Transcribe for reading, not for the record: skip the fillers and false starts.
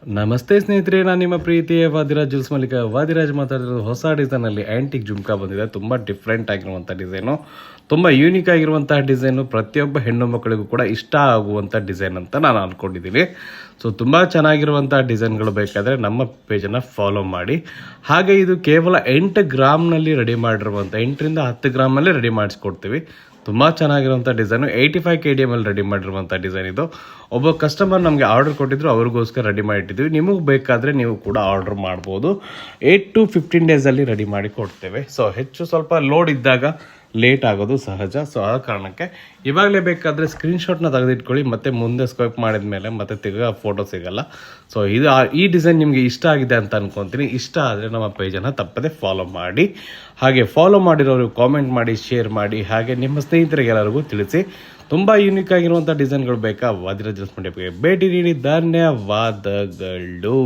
ನಮಸ್ತೆ ಸ್ನೇಹಿತರೆ, ನಾನು ನಿಮ್ಮ ಪ್ರೀತಿಯ ವಾದಿರಾಜ್ ಜುಲ್ಸ್ ಮಲ್ಲಿಕ. ವಾದಿರಾಜ್ ಮಾತಾಡಿರೋದು ಹೊಸ ಡಿಸೈನಲ್ಲಿ ಆ್ಯಂಟಿಕ್ ಜುಮ್ಕಾ ಬಂದಿದೆ. ತುಂಬ ಡಿಫ್ರೆಂಟ್ ಆಗಿರುವಂಥ ಡಿಸೈನು, ತುಂಬ ಯೂನಿಕ್ ಆಗಿರುವಂಥ ಡಿಸೈನು, ಪ್ರತಿಯೊಬ್ಬ ಹೆಣ್ಣು ಮಕ್ಕಳಿಗೂ ಕೂಡ ಇಷ್ಟ ಆಗುವಂಥ ಡಿಸೈನ್ ಅಂತ ನಾನು ಅಂದ್ಕೊಂಡಿದ್ದೀನಿ. ಸೊ ತುಂಬ ಚೆನ್ನಾಗಿರುವಂಥ ಡಿಸೈನ್ಗಳು ಬೇಕಾದರೆ ನಮ್ಮ ಪೇಜನ್ನು ಫಾಲೋ ಮಾಡಿ. ಹಾಗೆ ಇದು ಕೇವಲ 8 ಗ್ರಾಮ್ನಲ್ಲಿ ರೆಡಿ ಮಾಡಿರುವಂಥ, 8ರಿಂದ 10 ಗ್ರಾಮಲ್ಲೇ ರೆಡಿ ಮಾಡಿಸ್ಕೊಡ್ತೀವಿ. ತುಂಬ ಚೆನ್ನಾಗಿರುವಂಥ ಡಿಸೈನು, 85 KDM ಅಲ್ಲಿ ರೆಡಿ ಮಾಡಿರುವಂಥ ಡಿಸೈನ್ ಇದು. ಒಬ್ಬ ಕಸ್ಟಮರ್ ನಮಗೆ ಆರ್ಡರ್ ಕೊಟ್ಟಿದ್ರು, ಅವ್ರಿಗೋಸ್ಕರ ರೆಡಿ ಮಾಡಿಟ್ಟಿದ್ವಿ. ನಿಮಗೆ ಬೇಕಾದರೆ ನೀವು ಕೂಡ ಆರ್ಡರ್ ಮಾಡ್ಬೋದು. 8 to 15 ಡೇಸಲ್ಲಿ ರೆಡಿ ಮಾಡಿ ಕೊಡ್ತೇವೆ. ಸೊ ಹೆಚ್ಚು ಸ್ವಲ್ಪ ಲೋಡ್ ಇದ್ದಾಗ ಲೇಟ್ ಆಗೋದು ಸಹಜ. ಸೊ ಆ ಕಾರಣಕ್ಕೆ ಇವಾಗಲೇ ಬೇಕಾದರೆ ಸ್ಕ್ರೀನ್ಶಾಟ್ನ ತೆಗೆದಿಟ್ಕೊಳ್ಳಿ, ಮತ್ತು ಮುಂದೆ ಸ್ವೈಪ್ ಮಾಡಿದ ಮೇಲೆ ಮತ್ತೆ ತಿರ್ಗಾ ಫೋಟೋ ಸಿಗಲ್ಲ. ಸೊ ಈ ಡಿಸೈನ್ ನಿಮಗೆ ಇಷ್ಟ ಆಗಿದೆ ಅಂತ ಅನ್ಕೊತೀನಿ. ಇಷ್ಟ ಆದರೆ ನಮ್ಮ ಪೇಜನ್ನು ತಪ್ಪದೆ ಫಾಲೋ ಮಾಡಿ. ಹಾಗೆ ಫಾಲೋ ಮಾಡಿರೋರು ಕಾಮೆಂಟ್ ಮಾಡಿ, ಶೇರ್ ಮಾಡಿ, ಹಾಗೆ ನಿಮ್ಮ ಸ್ನೇಹಿತರಿಗೆ ಎಲ್ಲರಿಗೂ ತಿಳಿಸಿ. ತುಂಬ ಯೂನಿಕ್ ಆಗಿರುವಂಥ ಡಿಸೈನ್ಗಳು ಬೇಕಾ? ವಾದಿರಾಜ್ ಜುಲ್ಸ್ ಮಂಡ್ಯಕ್ಕೆ ಭೇಟಿ ನೀಡಿ. ಧನ್ಯವಾದಗಳು.